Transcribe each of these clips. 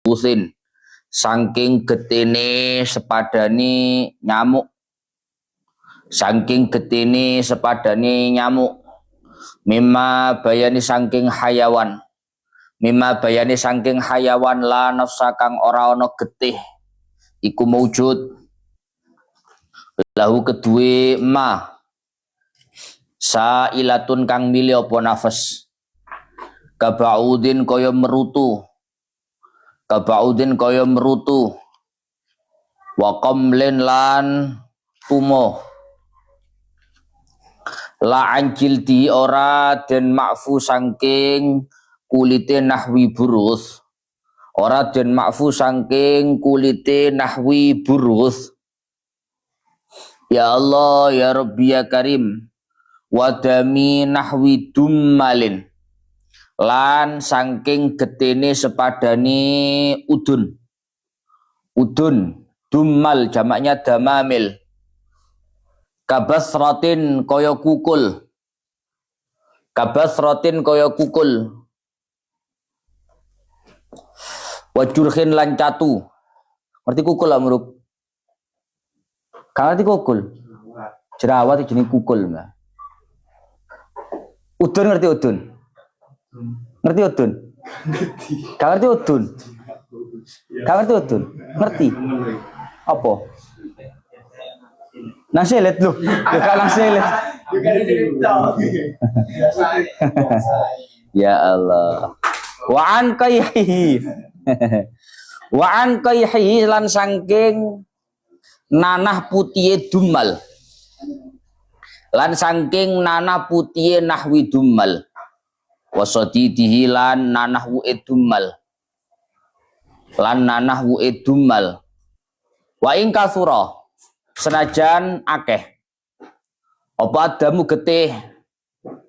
burusin saking getene sepadane nyamuk, saking getene sepadane nyamuk, mimma bayani saking hayawan, mimma bayani saking hayawan la nafsa kang ora ana getih iku maujud lahu kedue ma sailatun kang milih apa nafas kabaudin kaya merutu, kabaudin kaya merutu wa qamlin lan tumo la anjil di ora den makfu saking kulite nahwi burus, ora den makfu saking kulite nahwi burus. Ya Allah ya Rabbi ya Karim, wadami nahwi dummalin lan saking getene sepadane udun, udun dummal jamaknya damamil, kabasratin kaya kukul, kabasratin kaya kukul, wajurhin lan catu. Ngerti kukul amruk? Kalau ngerti kukul? Jerawat jenis kukul mbak. Udun ngerti udun? Ngerti udun? Kalau ngerti udun? Kalau ngerti udun? Ngerti? Apa? Nang selet lu, bukan nang selet. Ya Allah. Wa an kayhi. Wa an kayhi lan saking nanah putihe dummal. Lan saking nanah putihe nahwi dummal. Wa sadidihi lan nanahwu dummal. Lan nanahwu dummal. Wa ing kasura senajan akeh apa adamu getih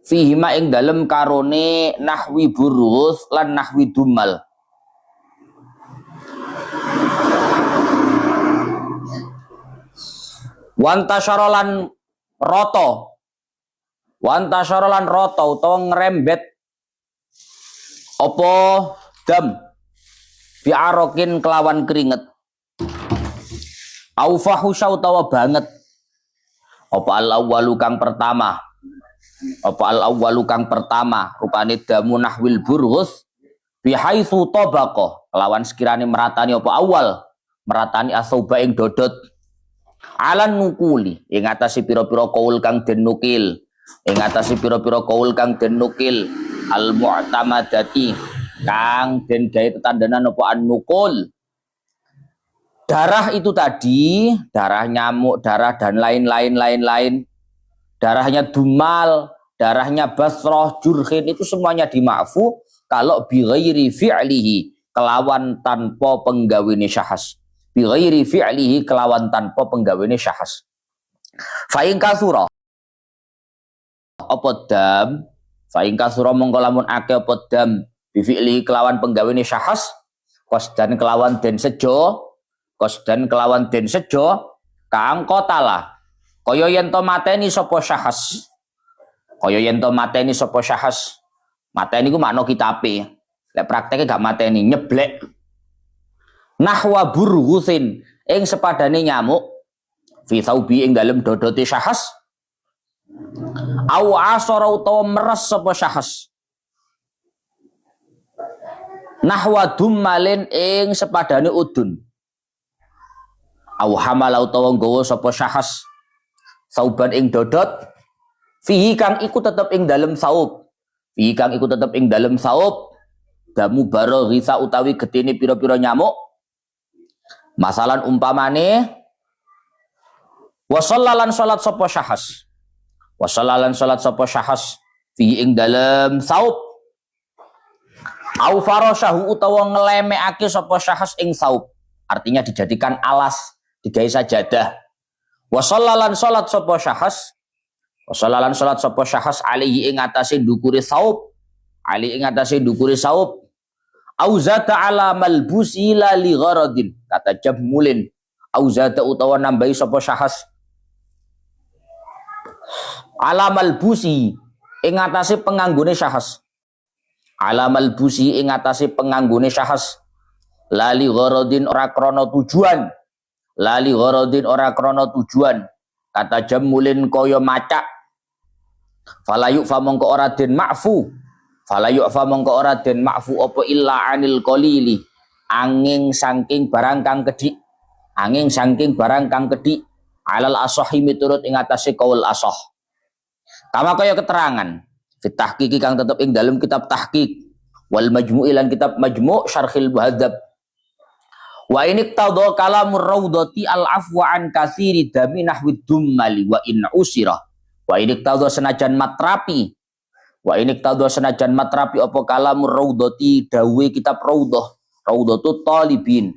fihi ma ing dalem karone nahwi burus lan nahwi dummal. Wantasyara lan roto, wantasyara lan roto utawa ngrembet apa dam biarokin kelawan keringet au fahusya utawa banget apa al-awwalu kang pertama, apa al-awwalu kang pertama rupane damu nahwil burus bihaitsu tabaqa kelawan sekirane meratani apa awal meratani asauba ing dodot alan nukuli ing atase pira-pira kaul kang den nukil, ing atase pira-pira kaul kang den nukil al mu'tamadati kang den gawe tetandanan apa an nukul. Darah itu tadi, darah nyamuk, darah dan lain-lain, darahnya dumal, darahnya basroh, jurhin itu semuanya dima'fu kalau bi ghairi fi'lihi kelawan tanpa penggawene syahas, bi ghairi fi'lihi kelawan tanpa penggawene syahas. Fa in kasura apa dam, fa in kasura mongko lamun akeh apa dam bi fi'lihi kelawan penggawene syahas qasdan kelawan den sejo, qasdan kelawan den sejo kang kotala kaya yen to mateni sapa syahas, kaya yen to mateni sapa syahas. Mateni ku makna kitabe, lek prakteke gak mateni nyeblek. Nahwa burghusin ing sepadane nyamuk fi thaubi ing dalem dodote syahas au asara utawa meres sapa syahas. Nahwa dummalin ing sepadane udun au hamala utawa nggawa sapa syahas sauban ing dodot fihi kang iku tetep ing dalem saub, fihi kang iku tetep ing dalem saub damu baro risa utawi getine pira-pira nyamuk. Masalan umpamane wasallalan salat sapa syahas, wasallalan salat sapa syahas fihi ing dalem saub au farasyahu utawa nglemekake sapa syahas ing saub, artinya dijadikan alas, digawe sajadah. Wasallalan salat sapa syahas, wasallalan salat sapa syahas alaihi ing atase ndukure saub, ali ing atase ndukure saub auzata ala malbusi la li gharadin kata jamulin auzata utawa nambahi sapa syahas ala malbusi ing atase penganggone syahas, ala malbusi ing atase penganggone syahas lali gharadin ora krana tujuan, lali gharadin ora krana tujuan, kata jamulin kaya macak, falayu fa mongko ora den ma'fu, falayu fa mongko ora den ma'fu apa illa anil qalili, angin saking barang kang kedhik, angin saking barang kang kedhik, alal asahi miturut ing atase kaul asah. Kama kaya keterangan fit tahqiqi kang tetep ing dalam kitab tahqiq wal majmu' lan kitab majmu' syarhil muhadzab. Wa ini tadha kalamur raudhati al afwa an katsiri dami nahwid dummali wa in usira. Wa ini tadha senajan matrapi, wa ini tadha senajan matrapi apa kalamur raudhati dawe kitab raudhah, raudhatut talibin.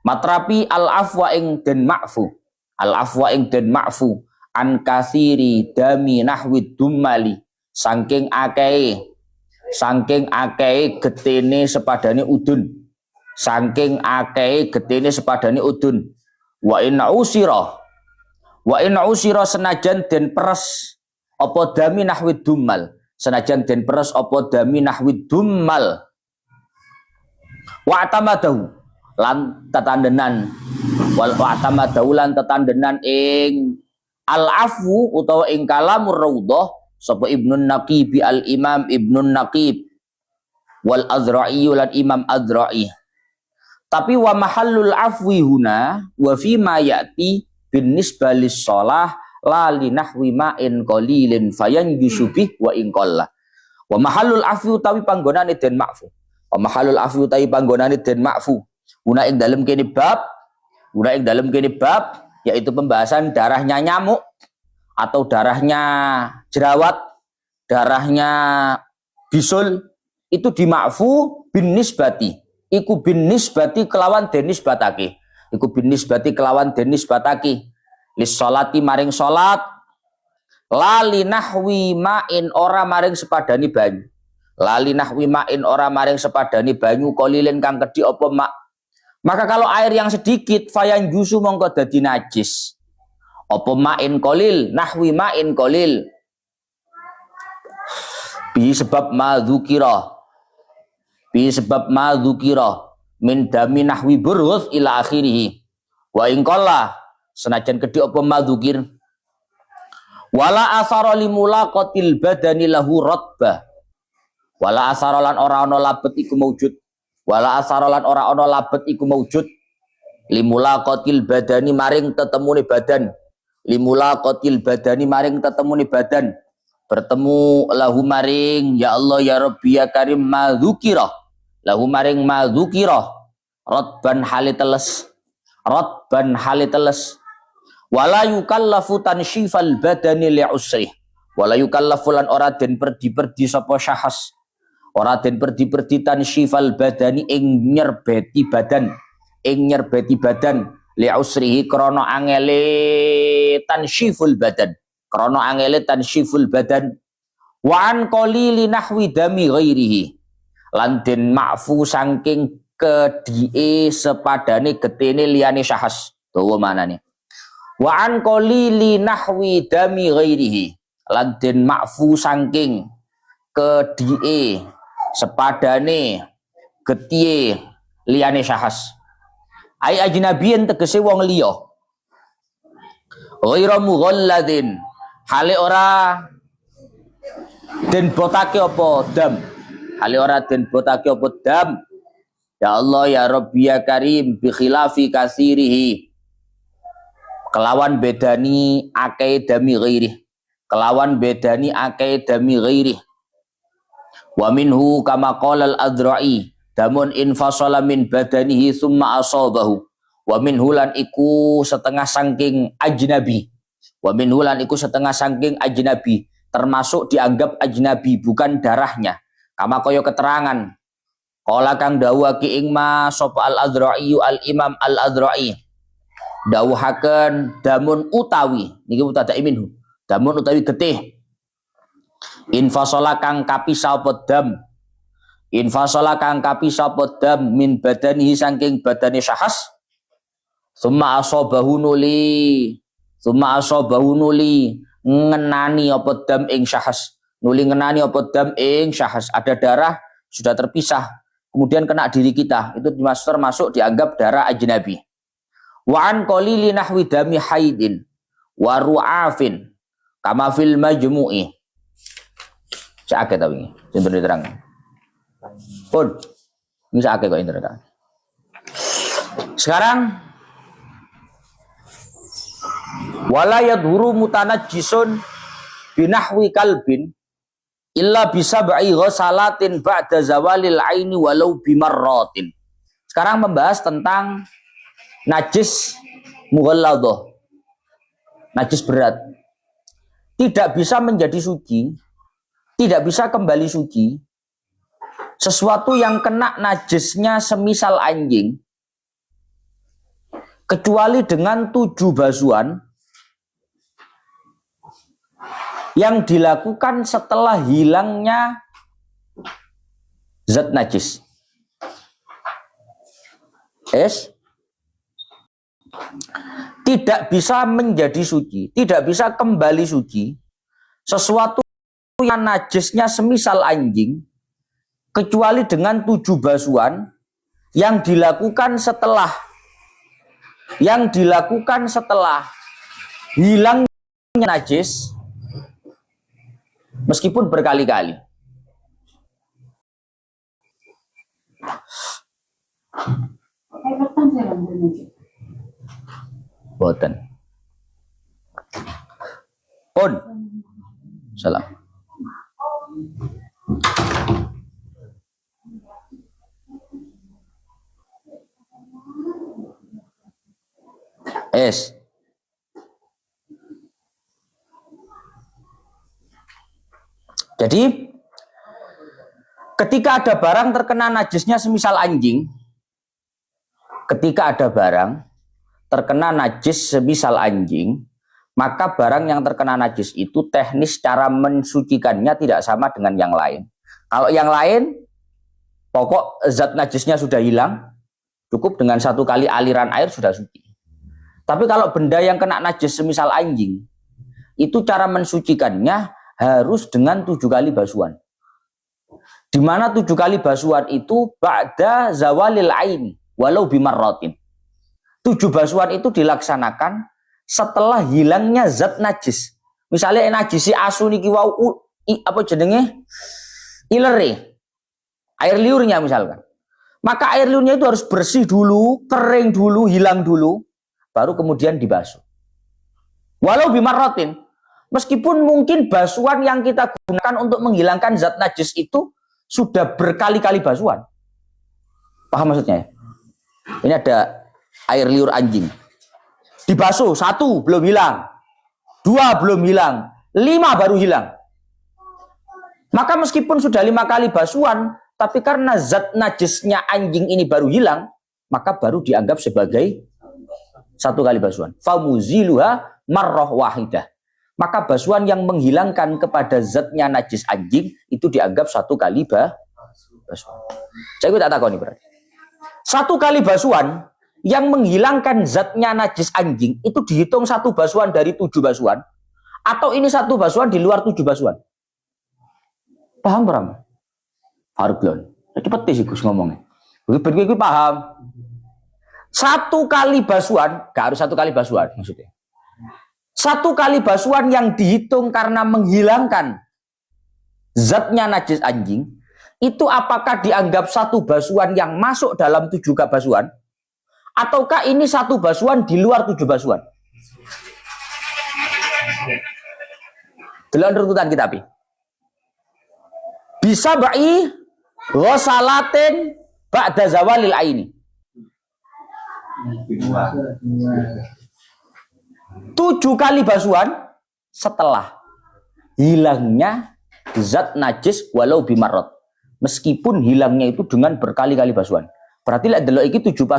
Matrapi al afwa ing den ma'fu, al afwa ing den ma'fu an katsiri dami nahwid dummali, saking akeh getene sepadane udun, saking akeh getene sepadane udun. Wa in usira senajan den peres apa dami nahwid dummal, senajan den peres apa dami nahwid dummal. Wa tamadahu lan tetandenan, wal wa tamadahu lan tetandenan ing al-afwu utawa ing kalamur raudhah sapa Ibnun Naqib al Imam Ibnun Naqib wal Azra'i lan Imam Azra'i. Tapi wa mahallul afwi huna wa fi ma ya'ti bin nisbalis shalah la li nahwi ma'in qalilin fayanjusu bih wa in qalla. Wa mahallul afwi utawi panggonane den ma'fu. Wa mahallul afwi utawi panggonane den ma'fu. Guna ing dalem kene bab, yaitu pembahasan darahnya nyamuk atau darahnya jerawat, darahnya bisul, itu dima'fu bin nisbati. Iku bin nisbati kelawan den nisbatake. Iku bin nisbati kelawan den nisbatake. Lis sholati maring sholat, lali nahwi ma'in ora maring sepadani banyu. Lali nahwi ma'in ora maring sepadani banyu kolilin kang kedhi apa mak. Maka kalau air yang sedikit fayan jusu mongko dadi najis. Apa ma'in kolil, nahwi ma'in kolil. Bi sebab madzukira. Bi sebab madzukira min dami nahwi burghus ila akhirih. Wa in qalla senajan kedhi apa madzukir. Wala asara limulaqatil badani lahu ratbah. Wala asara lan ora ana labet iku maujud. Wala asarolan ora ono labet iku maujud limulaqatil badani maring tetemune badan, limulaqatil badani maring tetemune badan, bertemu lahu maring ya Allah ya Rabbi ya Karim madzukira, lahu maring madzukira radban haliteles, radban haliteles. Wala yukallafu tanshifal badani li'usrih, wala yukallafu lan ora den perdi-perdi sapa syahas, ora den perdi-perdi tansyifal badani ing nyerbeti badan, ing nyerbeti badan li usrihi krana angele tansyiful badan, krana angele tansyiful badan. Wa an qalili nahwi dami ghairihi lan den ma'fu saking kedhie sepadane getene liyane syahas. Dawa manane wa an qalili nahwi dami ghairihi lan den ma'fu saking kedhie sepadane getih liyane syahas. Ai ajnabiyen tegese wong liya. Ghairu mughalladin hale ora den botake apa dam. Hale ora den botake apa dam. Ya Allah ya Rabbi ya Karim bi khilafi kasirihi. Kelawan bedani akeh dami ghairi. Kelawan bedani akeh dami ghairi. Wa minhu kama qala al-Adra'i damun infasala min badanihi summa asabahu. Wa minhu lan iku setengah saking ajnabi. Wa minhu lan iku setengah saking ajnabi, termasuk dianggap ajnabi bukan darahnya. Kama kaya keterangan qala kang dawuhake ing ma sapa al-Adra'i al-Imam al-Adra'i dawuhaken damun utawi niki mutada'i minhu. Damun utawi getih infasala kang kapisah apa dam, infasala kang kapisah apa dam min badanihi saking badane syahas, summa asabahu nuli ngenani apa dam ing syahas, nuli ngenani apa dam ing syahas. Ada darah sudah terpisah kemudian kena diri kita, itu termasuk dianggap darah ajnabi. Wa an qalili nahwi dami haidin wa ru'afin kama fil majmu'i. Sakit ta wingi, contoh diterang. Pun, ini sakit kok internet. Sekarang wala yadhuru mutanajjisun binahwi kalbin illa bisab'i ghasalatin ba'da zawalil aini walau bimarratin. Sekarang membahas tentang najis mughalladhah. Najis berat. Tidak bisa menjadi suci, tidak bisa kembali suci sesuatu yang kena najisnya semisal anjing kecuali dengan 7 basuhan yang dilakukan setelah hilangnya zat najis. Tidak bisa menjadi suci, tidak bisa kembali suci sesuatu yang najisnya semisal anjing kecuali dengan 7 basuhan yang dilakukan setelah hilangnya najis meskipun berkali-kali. Boten. Pun. Salam. Jadi ketika ada barang terkena najisnya semisal anjing, maka barang yang terkena najis itu teknis cara mensucikannya tidak sama dengan yang lain. Kalau yang lain pokok zat najisnya sudah hilang, cukup dengan 1 kali aliran air sudah suci. Tapi kalau benda yang kena najis semisal anjing, itu cara mensucikannya harus dengan 7 kali basuhan. Di mana 7 kali basuhan itu ba'da zawalil aini walau bimarratin. 7 basuhan itu dilaksanakan setelah hilangnya zat najis. Misalnya najisi asu niki wau apa jenenge? Ilere. Air liurnya misalkan. Maka air liurnya itu harus bersih dulu, kering dulu, hilang dulu, baru kemudian dibasuh. Walau bimarratin. Meskipun mungkin basuhan yang kita gunakan untuk menghilangkan zat najis itu sudah berkali-kali basuhan. Paham maksudnya? Ini ada air liur anjing. Dibasuh, 1 belum hilang, 2 belum hilang, 5 baru hilang. Maka meskipun sudah 5 kali basuhan, tapi karena zat najisnya anjing ini baru hilang, maka baru dianggap sebagai 1 kali basuhan. Famuziluha marrah wahidah. Maka basuhan yang menghilangkan kepada zatnya najis anjing itu dianggap 1 kali basuhan. Saya tak takoni berarti. 1 kali basuhan yang menghilangkan zatnya najis anjing itu dihitung 1 basuhan dari 7 basuhan, atau ini 1 basuhan di luar 7 basuhan. Paham berapa? Harblon. Cepet sih Gus ngomongnya. Begitu paham. 1 kali basuhan, gak harus 1 kali basuhan maksudnya. 1 kali basuhan yang dihitung karena menghilangkan zatnya najis anjing, itu apakah dianggap 1 basuhan yang masuk dalam 7 basuhan, ataukah ini 1 basuhan di luar 7 basuhan? Delok runutan kita pi. Bisa ba'i ghasalatin ba'da zawalil aini. 7 kali basuhan setelah hilangnya zat najis walau bimarrat. Meskipun hilangnya itu dengan berkali-kali basuhan. Berarti lihat delok iki 7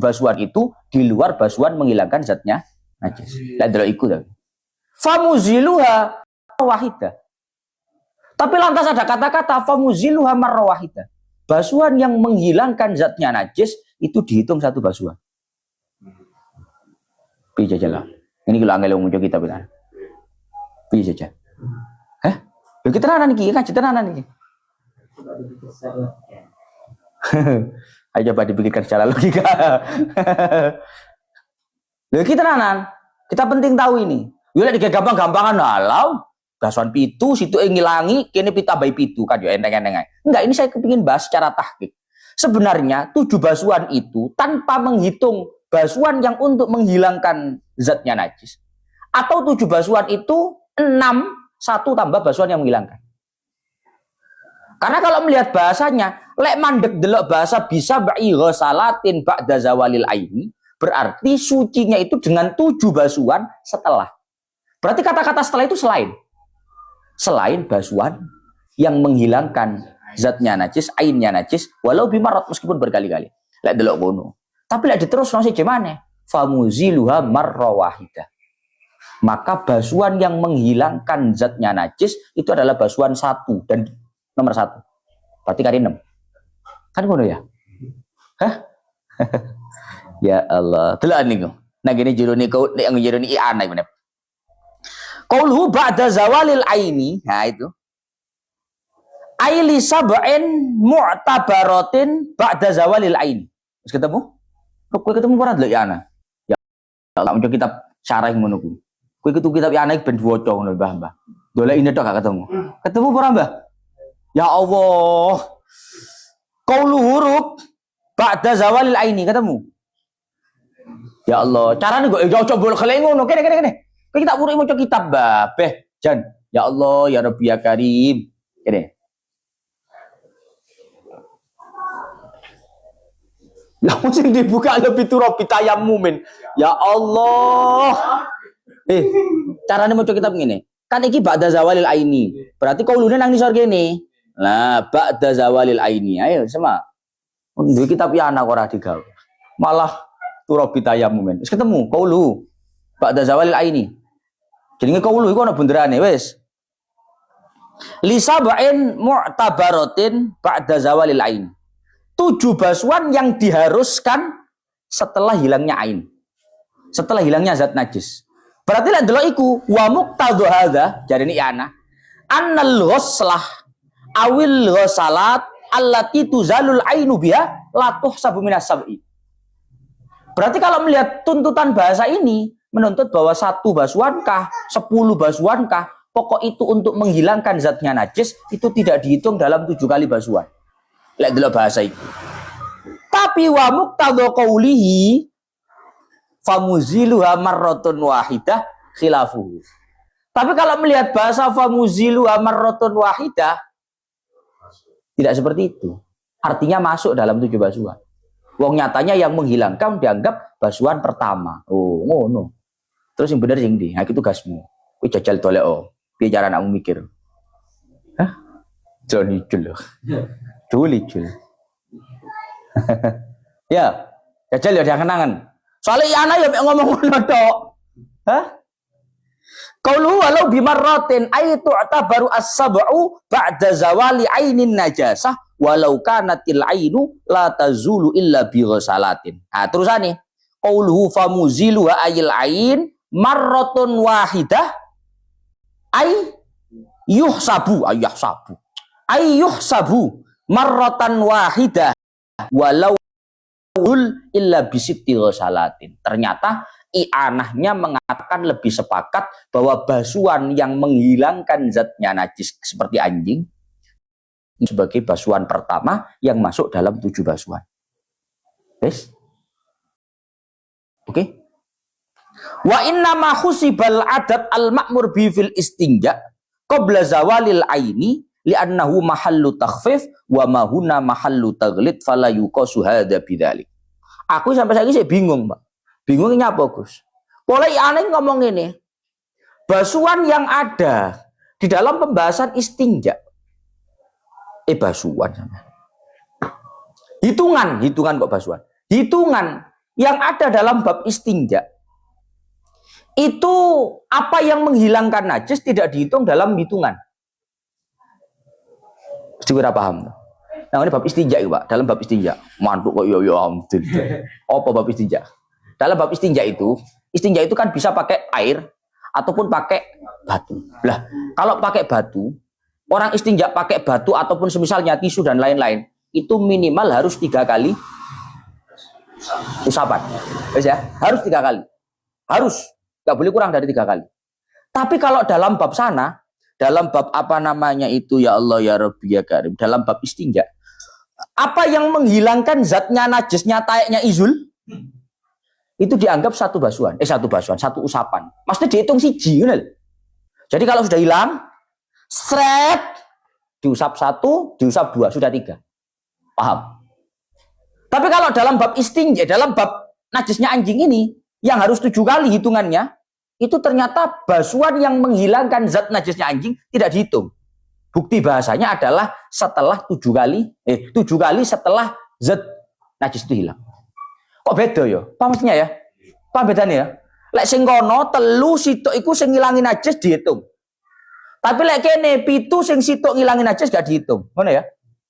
basuhan itu di luar basuhan menghilangkan zatnya najis. Lihat delok iku ta. Famuziluha wahidah. Tapi lantas ada kata-kata famuziluha marra wahidah. Basuhan yang menghilangkan zatnya najis itu dihitung 1 basuhan. Piye jajalah. Ini kalau angel muncul kita benar. Piye jajan? Hah? Lho kita tenanan iki, ngaji tenanan iki. Ayo coba dipikirkan secara logika. Loh kita nanan, kita penting tahu ini. Yo lek gampang-gampangan halau, basuhan pitu situ ngilangi, kene pitambahi pitu kan yo enteng-enteng ae. Enggak, ini saya kepingin bahas secara tahqiq. Sebenarnya 7 basuhan itu tanpa menghitung basuhan yang untuk menghilangkan zatnya najis. Atau 7 basuhan itu 6, 1 tambah basuhan yang menghilangkan. Karena kalau melihat bahasanya, lek mandek delok bahasa bisa ba'i ghasalatin ba'da zawalil aini, berarti sucinya itu dengan 7 basuhan setelah. Berarti kata-kata setelah itu selain basuhan yang menghilangkan zatnya najis, ainnya najis, walau bimarat meskipun berkali-kali. Lek delok ngono. Tapi lek diterusno sih gimana? Famuziluha marra wahidah. Maka basuhan yang menghilangkan zatnya najis itu adalah basuhan 1 dan nomor 1. Berarti kali 6. Kan ngono ya? Hah? Ya Allah. Delok niku. Nah gini jero niku nek jero niki ana iki. Qauluhu ba'da zawalil aini. Nah itu. Aili sab'in mu'tabaratin ba'da zawalil aini. Wis ketemu? Kowe ketemu ora delok ya ana? Ya Allah, muncul kitab syarah ngono kuwi. Kowe ketemu kitab ana iki ben diwaca ngono Mbah. Dolek ini tok gak ketemu. Ketemu ora Mbah? Ya Allah. Qaulu huruf ba'da zawalil aini ketemu. Ya Allah, carane kok ojo boleh ngono. Kene. Kita urip maca kitab, Mbah. Beh, Jan. Ya Allah, ya Rabbi ya Karim. Kene. Lah mesti dibuka lebih turabi tayammumin. Ya Allah. Carane maca kitab ngene. Kan iki ba'da zawalil aini. Berarti qaulune nang nisor kene. Lah ba'da zawalil aini. Ayo sama. Duwe kitab ya anak ora digawe. Malah turabi tayammumin. Wis ketemu qaulu ba'da zawalil aini. Jenenge qaulu iku ana bunderane wis. Li sab'in mu'tabaratin ba'da zawalil aini. 7 basuhan yang diharuskan setelah hilangnya ain. Setelah hilangnya zat najis. Berarti lek delok iku wa muqtadhu hadza jarene ana annal ghuslah awil ghusalat allati tuzalul ainu biha la tuhsabu minas sab'i. Berarti kalau melihat tuntutan bahasa ini menuntut bahwa 1 basuhankah, 10 basuhankah, pokok itu untuk menghilangkan zatnya najis itu tidak dihitung dalam 7 kali basuhan. Lek delok bahasa itu. Tapi wa muqtadhu qaulihi famuziluha marratun wahidah khilafuhu. Tapi kalau melihat bahasa famuziluha marratun wahidah tidak seperti itu. Artinya masuk dalam 7 basuhan. Wong nyatanya yang menghilangkan dianggap basuhan pertama. Oh, ngono. Terus yang bener sing ndi? Nah, itu tugasmu. Kowe jajal tolek piye cara anakmu mikir. Hah? Joni jul. Juli jul. Ya, jajal ya kenangan. Soalnya ya anak ya ngomong ngono tok. Hah? Qaulu walau bimarratin aitu atabaru as-sab'u ba'da zawali ainin najasah walau kanatil ainu la tazulu illa bi ghasalatin. Nah, terusane qauluhu famuzilu wa ayil ain marratun wahidah ay yuhsabu marratan wahidah walau illa bi sitti ghasalatin. Ternyata i'anahnya mengatakan lebih sepakat bahwa basuhan yang menghilangkan zatnya najis seperti anjing sebagai basuhan pertama yang masuk dalam 7 basuhan. Yes? Oke? Okay? Wa inna ma khusibal adat al-ma'mur bi fil istinja qabla zawalil aini li'annahu mahallu takhfif wa ma huna mahallu taghlid fala yuqasu hadza bidzalik. Aku sampai saiki sih bingung, Pak. Bingungnya apa, Gus? Mulai aneh ngomong ini. Basuhan yang ada di dalam pembahasan istinja. Basuhan sama. Hitungan kok basuhan. Hitungan yang ada dalam bab istinja. Itu apa yang menghilangkan najis tidak dihitung dalam hitungan. Mesti kira paham. Nah, ini bab istinja, Pak. Dalam bab istinja. Mantuk kok ya alhamdulillah. Apa bab istinja? Dalam bab istinja itu kan bisa pakai air ataupun pakai batu. Lah, kalau pakai batu, orang istinja pakai batu ataupun semisalnya tisu dan lain-lain, itu minimal harus 3 kali usapan. Wes ya, harus 3 kali. Harus, nggak boleh kurang dari 3 kali. Tapi kalau dalam bab sana, dalam bab apa namanya itu ya Allah ya Rabbi ya Karim, dalam bab istinja, apa yang menghilangkan zatnya najisnya taeknya izul itu dianggap satu basuhan, satu usapan. Maksudnya dihitung siji, bener? Jadi kalau sudah hilang, seret, diusap 1, diusap 2, sudah 3. Paham? Tapi kalau dalam bab istinja, dalam bab najisnya anjing ini, yang harus 7 kali hitungannya, itu ternyata basuhan yang menghilangkan zat najisnya anjing tidak dihitung. Bukti bahasanya adalah setelah 7 kali setelah zat najis itu hilang. Kok beda ya? Paham maksudnya ya? Paham bedanya ya? Lek sing kono telu sitok iku sing ngilangi najis dihitung. Tapi lek kene 7 sing sitok ngilangi najis gak dihitung. Ngono ya?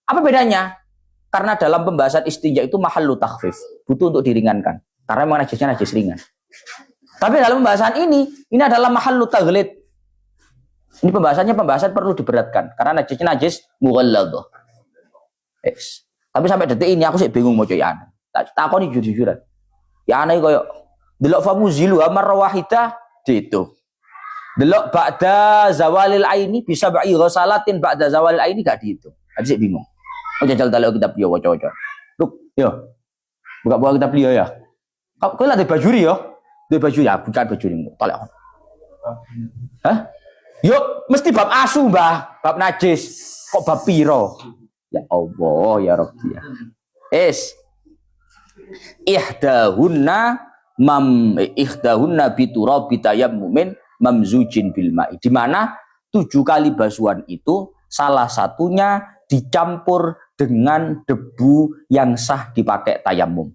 Apa bedanya? Karena dalam pembahasan istinja itu mahallu takhfif, butuh untuk diringankan. Karena memang najisnya najis ringan. Tapi dalam pembahasan ini adalah mahallu taghlid. Ini pembahasan perlu diberatkan karena najisnya najis mughalladhah. Yes. Tapi sampai detik ini aku sih bingung mau coyan. Takoni jujur-jujuran. Ya aneh koyo delok famuzilu amar wahida itu. Delok ba'da zawalil aini bisa ba'i ghasalatin ba'da zawalil aini gak dihitung. Aku sih bingung. Oh jajal dalek kitab yo waca-waca. Luk, yo. Buka kitab liya ya. Kau lah di bajuri yo. Di baju ya, bukan baju ini. Tolak. Hah? Yuk, mesti bab asu, Mbah. Bab najis. Kok bab piro? Ya Allah, ya Rabbi. Ihdahunna biturabi tayammumin mamzujin bil ma'i. Di mana 7 kali basuhan itu salah satunya dicampur dengan debu yang sah dipakai tayamum.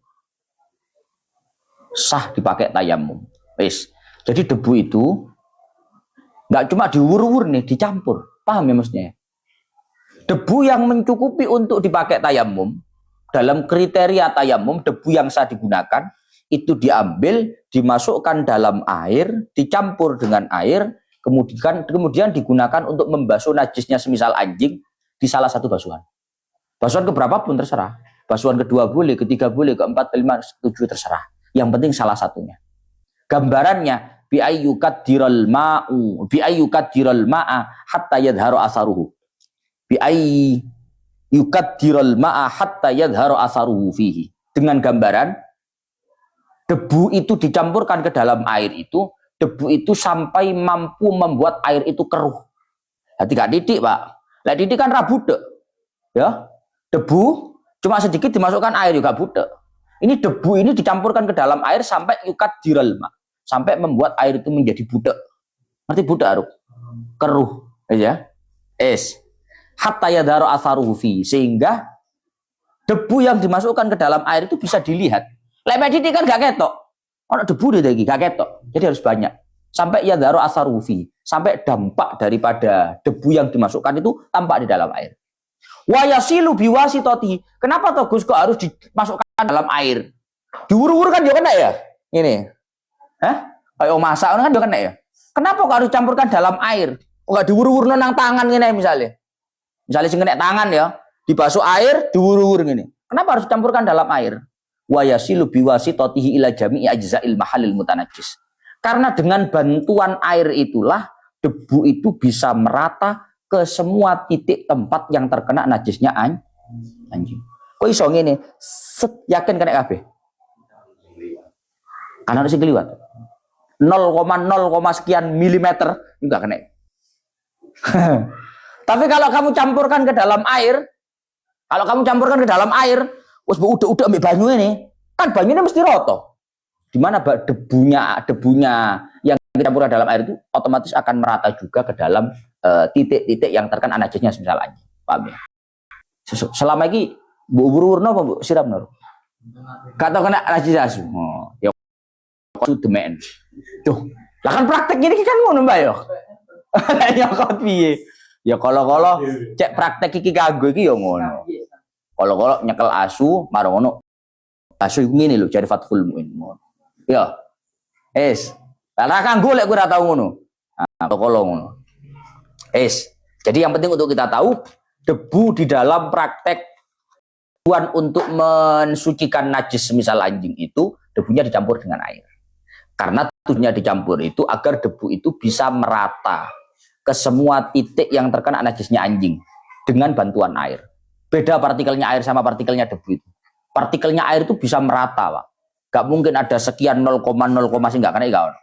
Sah dipakai tayamum. Wis. Jadi debu itu nggak cuma diwur-wur nih, dicampur. Paham ya maksudnya? Debu yang mencukupi untuk dipakai tayamum, dalam kriteria tayamum, debu yang sah digunakan itu diambil, dimasukkan dalam air, dicampur dengan air, kemudian digunakan untuk membasuh najisnya semisal anjing di salah satu basuhan. Basuhan keberapa pun terserah. Basuhan kedua boleh, ketiga boleh, keempat, kelima, ketujuh terserah. Yang penting salah satunya. Gambarannya biayyukaddiral ma'a hatta yadharu asaruhu. Biayyukaddiral ma'a hatta yadharu asaruhu fihi. Dengan gambaran debu itu dicampurkan ke dalam air itu, debu itu sampai mampu membuat air itu keruh. Hati gak didik, Pak. Lah didik kan rabudek. Ya. Debu cuma sedikit dimasukkan air juga budek. Ini debu ini dicampurkan ke dalam air sampai yukaddiral ma, sampai membuat air itu menjadi budek. Ngerti budek, Aruk? Keruh, ya. Hatta yadharu atharuhu fi, sehingga debu yang dimasukkan ke dalam air itu bisa dilihat. Lemek didik kan gak ketok. Ono debu lagi gak ketok. Jadi harus banyak. Sampai yadharu atharuhu fi, sampai dampak daripada debu yang dimasukkan itu tampak di dalam air. Wa yasilu biwasitati. Kenapa toh Gus kok harus dimasukkan dalam air? Diurur-urur kan juga kena ya? Ini. Hah? Kayak masak kan juga kena ya? Kenapa kok harus campurkan dalam air? Kok gak diurur-urur nang tangan gini misalnya? Misalnya sing kena tangan ya, dibasuh air, diurur-urur gini. Kenapa harus dicampurkan dalam air? Wa yasilu biwasitatihi ila jami'i ajza'il mahallil mutanajjis. Karena dengan bantuan air itulah debu itu bisa merata ke semua titik tempat yang terkena najisnya anjing. Kok iso ngene? Yakin kena kabeh? Kan harus keliwat. 0,0 sekian milimeter enggak kena. Tapi kalau kamu campurkan ke dalam air, wis udah ambek banyu ini, kan banyunya mesti roto. Di mana debunya yang dicampur dalam air itu otomatis akan merata juga ke dalam titik-titik yang terkena najisnya misalnya. Paham ya? Selama ini buru-buru apa bu siram nur? Gak tau kena najis asu. Oh, ya demen. Tuh, lah kan praktek ini kan ngono Mbak yo. Ya kok piye? Ya kalau cek praktek iki kanggo iki yo ngono. Kalau nyekel asu marang ngono. Asu iku ngene lho cari fathul muin. Ya. Lah kanggo lek kowe ora tau ngono. Nah, kalau ngono. Jadi yang penting untuk kita tahu debu di dalam praktek Tujuan untuk mensucikan najis misal anjing itu debunya dicampur dengan air. Karena tujuannya dicampur itu agar debu itu bisa merata ke semua titik yang terkena najisnya anjing dengan bantuan air. Beda partikelnya air sama partikelnya debu itu. Partikelnya air itu bisa merata, Pak. Gak mungkin ada sekian 0,0 sih gak kena gak.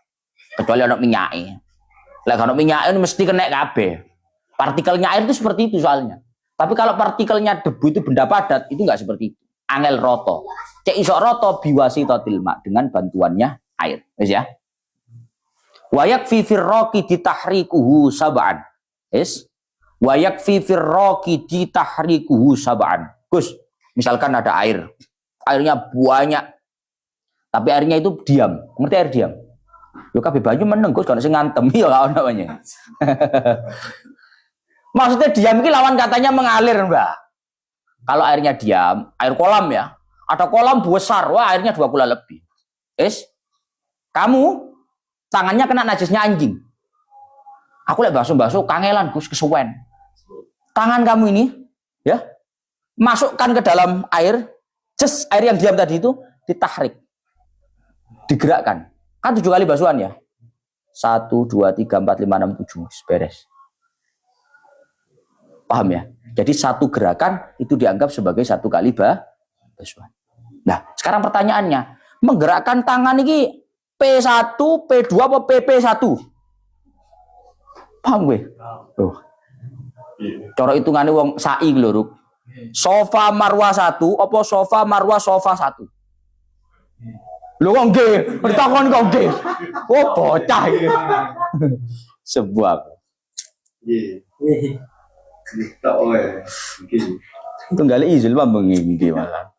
Kecuali ada minyaknya. Lah kalau minyaknya mesti kena kabeh. Partikelnya air itu seperti itu soalnya. Tapi kalau partikelnya debu itu benda padat, itu enggak seperti itu. Angel roto. Cek iso roto biwasitatil ma dengan bantuannya air. Wis ya. Wa yakfi firraqi ditahrikuhu sab'an. Wis. Wa yakfi firraqi ditahrikuhu sab'an. Gus, misalkan ada air. Airnya banyak. Tapi airnya itu diam. Ngerti air diam? Yo kabeh banyu meneng Gus, kan sing ngantem ya lawan namanya. Maksudnya diam ini lawan katanya mengalir, Mbak. Kalau airnya diam, air kolam ya. Ada kolam besar, wah airnya 2 kula lebih. Kamu tangannya kena najisnya anjing. Aku lihat basuh-basuh kangelan Gus kesuwen. Tangan kamu ini ya, masukkan ke dalam air, air yang diam tadi itu ditahrik. Digerakkan. Kan 7 kali basuhan ya. 1 2 3 4 5 6 7 beres. Paham ya? Jadi satu gerakan itu dianggap sebagai 1 kali basuhan. Nah, sekarang pertanyaannya, menggerakkan tangan ini P1, P2 apa PP1? Paham gue? Oh. Cara hitungannya wong sai lho, Ruk. Sofa marwah 1 apa sofa marwah sofa 1? Lho kok nggih, bertakon kok nggih. Oh, bocah iki. Sebuah. Nggih. Tunggal izin Pak menginggi malah.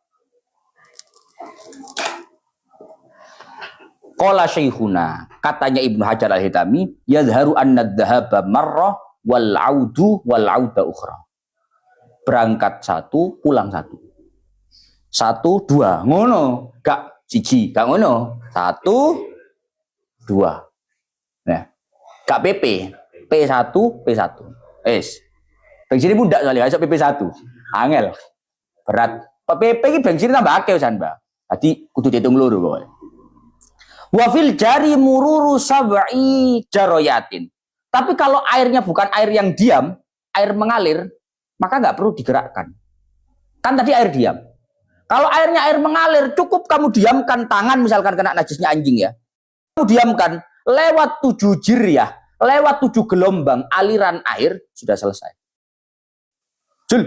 Qala syekhuna, katanya Ibnu Hajar Al-Hitami, yadharu anna dhahaba marrah wal audu wal auda ukhra. Berangkat 1, pulang 1. 1 2, ngono, gak siji, gak ngono. 1 2. Nah, gak PP, P1 P1. Bensin pun ndak soalnya, PP1. Angel. Berat. PP ini bensin tambah akeh usan, Mbak. Jadi kudu dihitung loro pokoknya. Wa fil jari mururu sab'i jaroyatin. Tapi kalau airnya bukan air yang diam, air mengalir, maka nggak perlu digerakkan. Kan tadi air diam. Kalau airnya air mengalir, cukup kamu diamkan tangan misalkan kena najisnya anjing ya. Kamu diamkan lewat 7 jiryah, lewat 7 gelombang aliran air sudah selesai. Jul,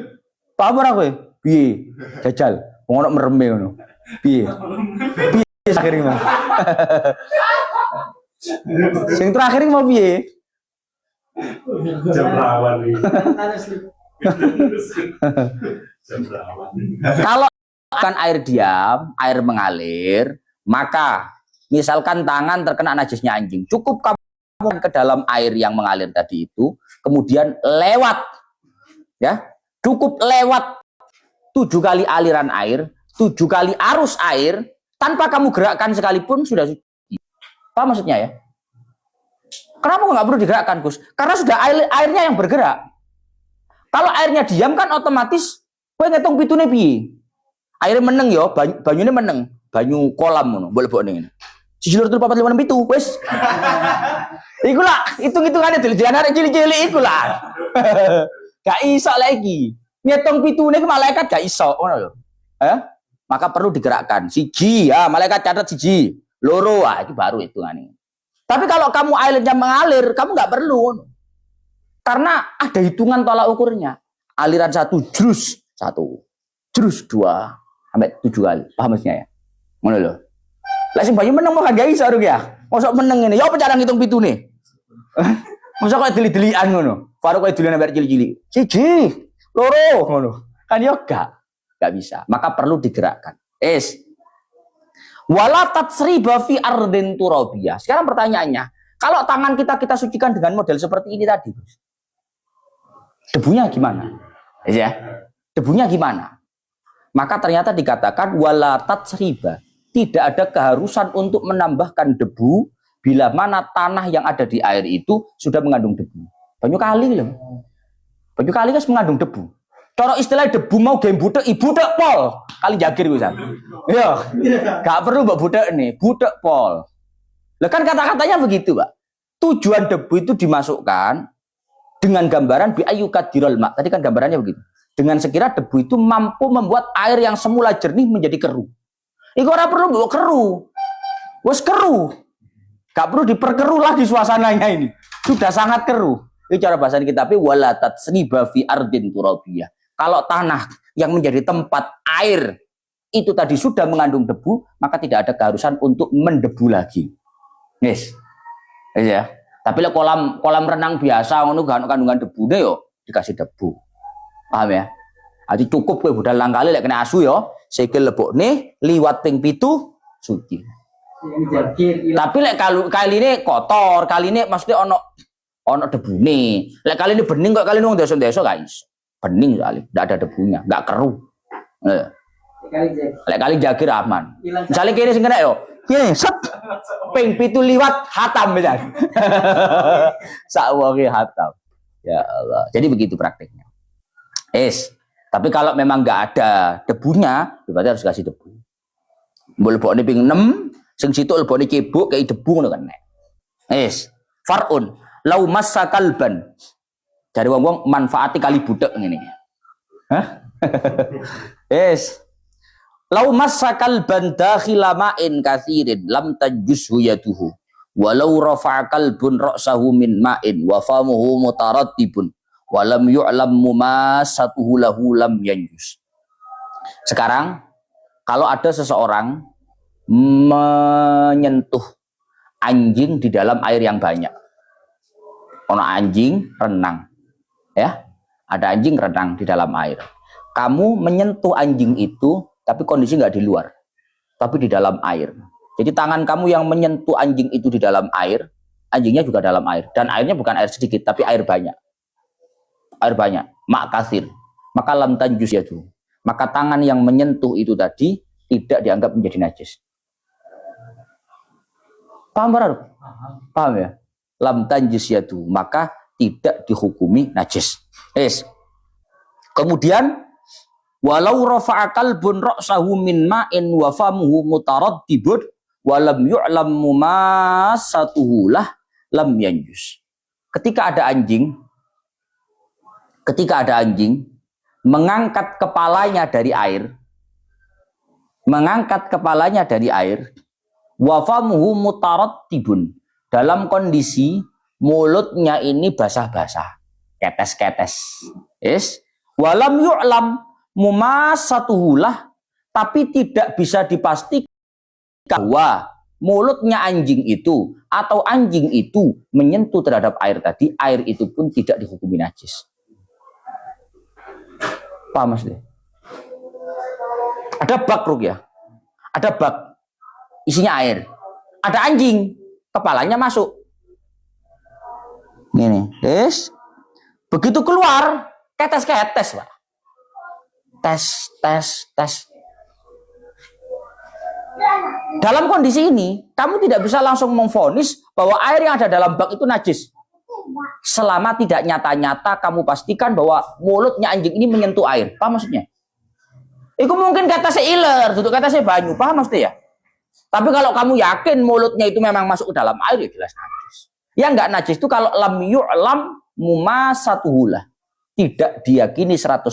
paham ora kowe? Piye? Jajal, wong ono mereme ngono. Piye? Piye akhirnya mau? Sing terakhir mau piye? Jemrawan iki. Kalau kan air diam, air mengalir, maka misalkan tangan terkena najisnya anjing, cukup kamu ke dalam air yang mengalir tadi itu, kemudian lewat ya. Cukup lewat 7 kali aliran air, 7 kali arus air, tanpa kamu gerakkan sekalipun sudah suci. Apa maksudnya ya? Kenapa nggak perlu digerakkan, Gus? Karena sudah airnya yang bergerak. Kalau airnya diam kan otomatis, kowe ngitung pitune piye? Airnya meneng ya, banyune meneng, banyu kolam ngono, boleh mbok ning. 1 2 3 4 5 6 7, wis. Iku lah, hitung-hitungane dilihat arek cilik-cilik iku lah. Gak iso lagi. Ngitung pitune ke malaikat gak iso, ngono lho. Maka perlu digerakkan. 1 ya, malaikat catat 1. 2, itu baru hitungane. Tapi kalau kamu airnya mengalir, kamu nggak perlu. Karena ada hitungan tolak ukurnya. Aliran 1 jrus 1. Jrus 2 sampai 7 kali. Paham maksudnya ya? Ngono lho. Lah sing banyu meneng mah gak iso ya. Mosok meneng ngene. Ya apa cara ngitung pitune? Masa kok deli-delian ngono. Baru kok delian sampai cilik-cilik. 1, 2 ngono. Kan yo gak bisa. Maka perlu digerakkan. Wala tatsriba fi ardin turabiyah. Sekarang pertanyaannya, kalau tangan kita sucikan dengan model seperti ini tadi, debunya gimana? Ya. Debunya gimana? Maka ternyata dikatakan wala tatsriba. Tidak ada keharusan untuk menambahkan debu bila mana tanah yang ada di air itu sudah mengandung debu. Banyu kali loh. Banyu kali kan mengandung debu. Cara istilah debu mau game butek, ibu butek pol. Kali jagir gue Iya. Gak perlu mbak butek nih, butek pol. Lah kan kata-katanya begitu, Pak. Tujuan debu itu dimasukkan dengan gambaran bi ayyukadirul ma. Tadi kan gambarannya begitu. Dengan sekira debu itu mampu membuat air yang semula jernih menjadi keruh. Iku ora perlu mbok keruh. Wes keruh. Gak perlu diperkeruh lagi suasananya ini. Sudah sangat keruh. Ini cara bahasa kita tapi walatat seniba fi ardin turabiyah. Kalau tanah yang menjadi tempat air itu tadi sudah mengandung debu, maka tidak ada keharusan untuk mendebu lagi. Yes. Ya. Tapi lah kolam renang biasa ngono gak kandungan debune yo dikasih debu. Paham ya? Jadi cukup kowe budal lang kali lek kena asu yo, sikil lebokne liwat ping 7 suci. Tapi lek kali ini kotor, kali ini maksudnya ono debune. Lek kali ini bening kok kali ini wong desa-desa gak iso. Bening soalnya, enggak ada debunya, enggak keruh. Lek kali jagir aman. Misalnya kene sing kena yo, kene set ping 7 liwat hatam ya. Sakwonge hatam. Ya Allah. Jadi begitu prakteknya. Tapi kalau memang enggak ada debunya, berarti harus kasih debu. Mbok lebokne ping 6, sing situ lebokne cebok kayak debu ngono kan nek. Farun lau masakalban. Dari wong-wong manfaati kali budek ngene. Hah? Lau masakal banda khilamain kathirin lam tajus huyaduhu walau rafa'a kalbun ra'sahu min ma'in wa famuhu mutarattibun wa lam yu'lam mumasatuhu lahu lam yanjus. Sekarang kalau ada seseorang menyentuh anjing di dalam air yang banyak. Ono anjing renang. Ya, ada anjing renang di dalam air. Kamu menyentuh anjing itu, tapi kondisi nggak di luar, tapi di dalam air. Jadi tangan kamu yang menyentuh anjing itu di dalam air, anjingnya juga dalam air. Dan airnya bukan air sedikit, tapi air banyak. Air banyak, mak kasir. Maka lam tanjus yadu. Maka tangan yang menyentuh itu tadi tidak dianggap menjadi najis. Paham baru? Paham ya? Lam tanjus yadu. Maka tidak dihukumi najis. Kemudian walau rafa'a kalbun ra'sahu min ma'in wa famuhu mutaraddibun wa lam yu'lam mumasatuhu lah lam yanjus. Ketika ada anjing mengangkat kepalanya dari air, wa famuhu mutaraddibun, dalam kondisi mulutnya ini basah-basah, ketes-ketes. Walam yu'lam mumasatuhulah, tapi tidak bisa dipastikan bahwa mulutnya anjing itu atau anjing itu menyentuh terhadap air tadi, air itu pun tidak dihukumi najis. Paham maksudnya? Ada bak ya, ada bak isinya air, ada anjing, kepalanya masuk. Ini, begitu keluar, ketes-ketes, Pak. Tes. Dalam kondisi ini, kamu tidak bisa langsung memvonis bahwa air yang ada dalam bak itu najis. Selama tidak nyata-nyata kamu pastikan bahwa mulutnya anjing ini menyentuh air. Paham maksudnya? Itu mungkin kata seiler, duduk kata saya banyu. Paham maksudnya ya? Tapi kalau kamu yakin mulutnya itu memang masuk ke dalam air, ya jelas najis. Yang enggak najis itu kalau lam yu'lam mumasatuhulah. Tidak diyakini 100%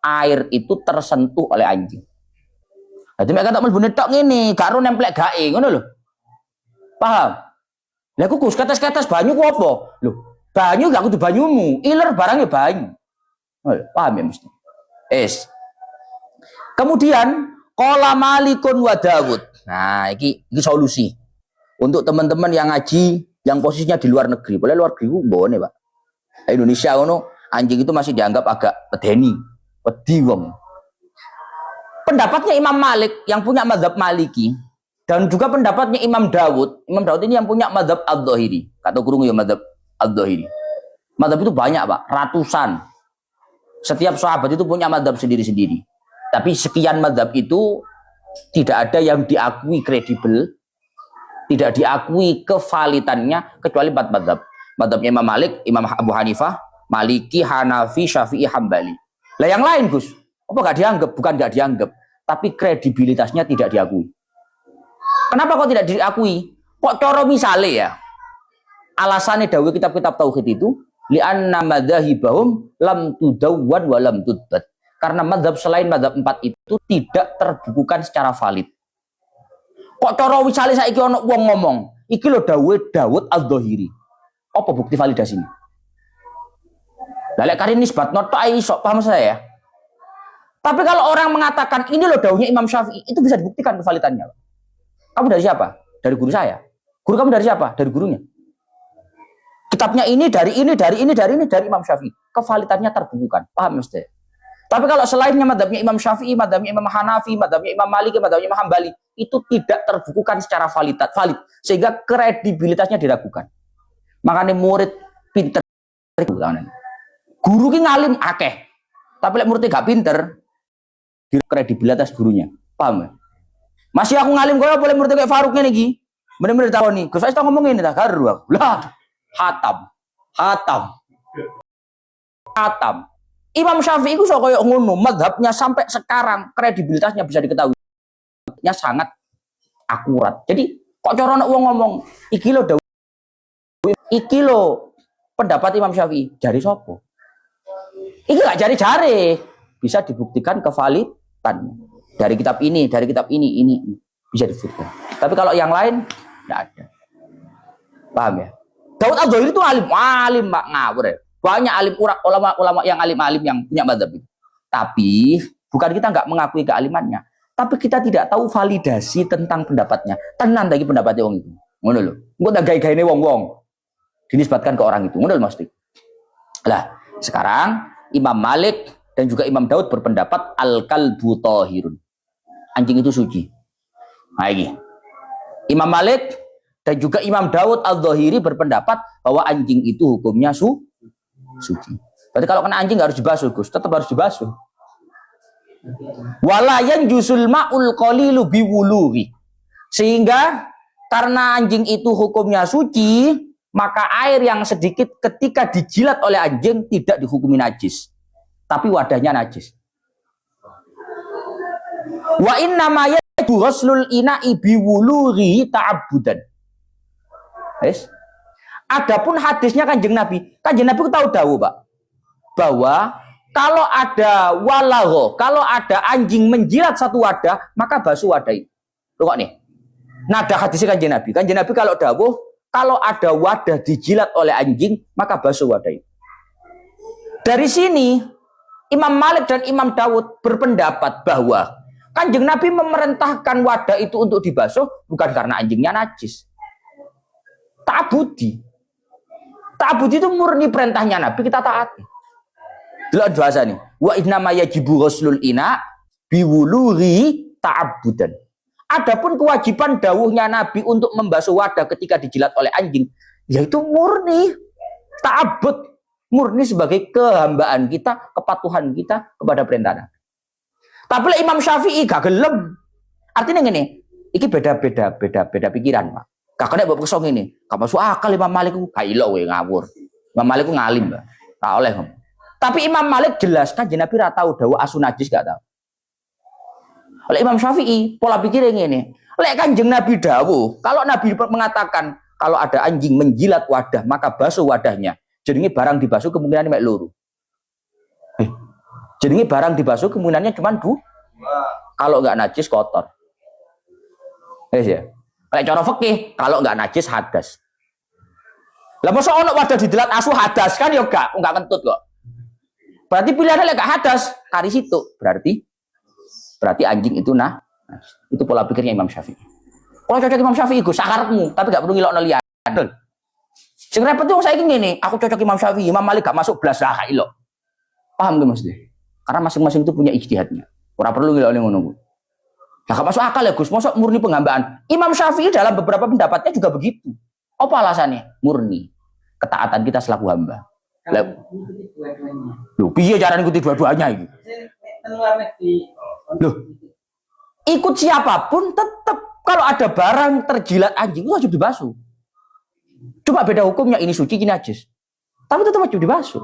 air itu tersentuh oleh anjing. Jadi mereka tak melbune tok ngene, karo nemplek gae ngono lho. Paham? Lah aku Gus ketes-ketes banyu ku apa? Lho, banyu gak kudu banyumu, iler barangnya banyu. Paham ya mesti. Kemudian qala Malikun wa Dawud. Nah, ini solusi untuk teman-teman yang ngaji yang posisinya di luar negeri. Boleh luar negeri mbone, Pak. Indonesia ngono anjing itu masih dianggap agak pedeni, wedi wong. Pendapatnya Imam Malik yang punya mazhab Maliki dan juga pendapatnya Imam Dawud. Imam Dawud ini yang punya mazhab Adz-Dzahiri. Kata kurung ya mazhab Adz-Dzahiri. Mazhab itu banyak, Pak, ratusan. Setiap sahabat itu punya mazhab sendiri-sendiri. Tapi sekian mazhab itu tidak ada yang diakui kredibel, tidak diakui kevalitannya kecuali 4 mazhab. Mazhabnya Imam Malik, Imam Abu Hanifah, Maliki, Hanafi, Syafi'i, Hambali. Lah yang lain Gus, apa nggak dianggap? Bukan nggak dianggap, tapi kredibilitasnya tidak diakui. Kenapa kok tidak diakui? Kok coro misale ya? Alasannya dawuh kitab-kitab tauhid itu li'anna madzhabahum lam tudawwan wa lam tudbat. Karena mazhab selain mazhab 4 itu tidak terbukukan secara valid. Kok coro misale saiki ono wong ngomong, iki lho dawuh Daud Az-Zahiri. Apa bukti validasinya? Lah lek kari nisbat noto iso paham saya. Tapi kalau orang mengatakan ini loh dawuhnya Imam Syafi'i, itu bisa dibuktikan kevalidannya. Kamu dari siapa? Dari guru saya. Guru kamu dari siapa? Dari gurunya. Kitabnya ini dari Imam Syafi'i. Kevalidannya terbukukan. Paham mesti? Tapi kalau selainnya madhabnya Imam Syafi'i, madhabnya Imam Hanafi, madhabnya Imam Maliki, madhabnya Imam Hambali, itu tidak terbukukan secara valid. Sehingga kredibilitasnya diragukan. Makanya murid pinter. Guru ki ngalim akeh. Tapi lek muridnya gak pinter, kredibilitas gurunya. Paham ya? Masih aku ngalim kaya boleh muridnya kayak Faruk ngene iki. Bener-bener tahu nih. Gus Ais tak ngomong ini tak garu aku. Lah, hatam. Imam Syafi'i itu kaya ngono, mazhabnya sampai sekarang kredibilitasnya bisa diketahui. Nya sangat akurat. Jadi kok cara nek wong ngomong iki lho pendapat Imam Syafi'i, jari sapa? Iki gak jari-jari. Bisa dibuktikan kevalidan. Dari kitab ini bisa dibuktikan. Tapi kalau yang lain enggak ada. Paham ya? Daud Az-Zahiri itu alim Pak, ngawur ya. Banyak alim ulama yang alim-alim yang punya mazhab itu. Tapi bukan kita nggak mengakui kealimannya, tapi kita tidak tahu validasi tentang pendapatnya. Tenan lagi pendapatnya wong itu. Ngono lho. Engko tak gawe-gaene wong-wong dinisbatkan ke orang itu. Ngono mesti. Lah, sekarang Imam Malik dan juga Imam Daud berpendapat al-kalbu thahirun. Anjing itu suci. Nah, ini. Imam Malik dan juga Imam Daud Az-Zahiri berpendapat bahwa anjing itu hukumnya suci. Berarti kalau kena anjing nggak harus dibasuh, Gus. Tetap harus dibasuh. Walayan jusul ma'ul qalilu biwuluhi. Sehingga karena anjing itu hukumnya suci, maka air yang sedikit ketika dijilat oleh anjing tidak dihukumi najis. Tapi wadahnya najis. Wa inna ma yajibu ghuslul ina'i biwuluhi ta'abbudan. Yes. Adapun hadisnya Kanjeng Nabi tahu dawuh, Pak, bahwa kalau ada walagho, kalau ada anjing menjilat satu wadah, maka basuh wadah itu. Loh kok nih? Nada hadisnya Kanjeng Nabi kalau dawuh, kalau ada wadah dijilat oleh anjing, maka basuh wadah itu. Dari sini Imam Malik dan Imam Daud berpendapat bahwa Kanjeng Nabi memerintahkan wadah itu untuk dibasuh bukan karena anjingnya najis. Ta'budi itu murni perintahnya Nabi, kita taati. Delok bahasa nih. Wa inna ma yajibu ghuslul ina biwuluhi ta'abbudan. Adapun kewajiban dawuhnya Nabi untuk membasuh wadah ketika dijilat oleh anjing, yaitu murni ta'abbud, murni sebagai kehambaan kita, kepatuhan kita kepada perintah Nabi. Tapi Imam Syafi'i gak gelem. Artinya ngene, iki beda pikiran, Pak. Gak kena bawa kesong ini. Gak masuk akal Imam Malik itu. Gak ilo ngawur. Imam Malik itu ngalim. Gak oleh. Tapi Imam Malik jelas kan Nabi ra tahu dawa asu najis gak tahu. Oleh Imam Syafi'i pola pikirnya ini. Lek Kanjeng Nabi dawuh, kalau Nabi mengatakan kalau ada anjing menjilat wadah maka basuh wadahnya. Jadinya barang dibasuh kemungkinannya mek loro. Jadinya barang dibasuh kemungkinannya cuma dua. Kalau nggak najis kotor. Ya. Lek cara fikih, kalau nggak najis hadas. Lah masa ono wadah dijilat asu hadas kan ya enggak kentut kok. Berarti pilihannya lek gak hadas, kari situ. Berarti anjing itu itu pola pikirnya Imam Syafi'i. Kalau cocok Imam Syafi'i gue sakarepmu, tapi gak perlu ngilokno liyan. Sing repot tuh saiki ngene, aku cocok Imam Syafi'i, Imam Malik gak masuk blas gak ilok. Paham gak Mas? Karena masing-masing itu punya ijtihadnya. Ora perlu ngilokno ngono. Nah, gak masuk akal ya Gus, masuk murni penghambaan. Imam Syafi'i dalam beberapa pendapatnya juga begitu. Apa alasannya? Murni ketaatan kita selaku hamba. Loh, piye cara ngikuti dua-duanya iki? Loh, ikut siapapun tetap kalau ada barang terjilat anjing itu wajib dibasuh. Cuma beda hukumnya, ini suci, ini najis. Tapi tetap wajib dibasuh.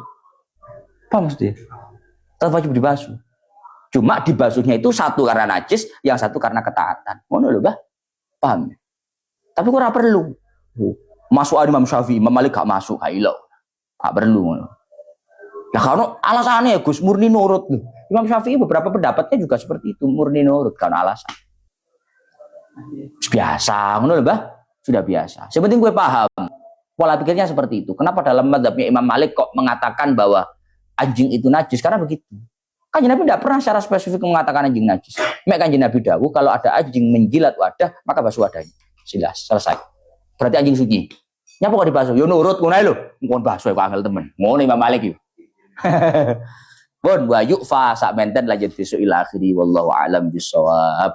Paham mesti? tetap wajib dibasuh. Cuma dibasuhnya itu satu karena najis, yang satu karena ketaatan. Ngono lho, Mbah. Paham? Tapi kok ora perlu. Masuk Imam Syafi'i, Imam Malik gak masuk, gak ilau. Gak perlu ngono. Lah karena alasannya Gus murni nurut. Imam Syafi'i beberapa pendapatnya juga seperti itu, murni nurut karena alasan. Biasa, ngono lho, Mbah. Sudah biasa. Sepenting gue paham. Pola pikirnya seperti itu. Kenapa dalam mazhabnya Imam Malik kok mengatakan bahwa anjing itu najis? Karena begitu. Kanjeng Nabi tidak pernah secara spesifik mengatakan anjing najis. Mek Kanjeng Nabi dawuh kalau ada anjing menjilat wadah, maka basuh wadahnya. Jelas, selesai. Berarti anjing suci. Nyapa kok dibasuh? Yo nurut ngono ae lho. Engko basuh kok angel temen. Ngono Imam Malik iki. Pun wa yu'fa sak menten lanjut besok ila akhiri wallahu alam bisawab.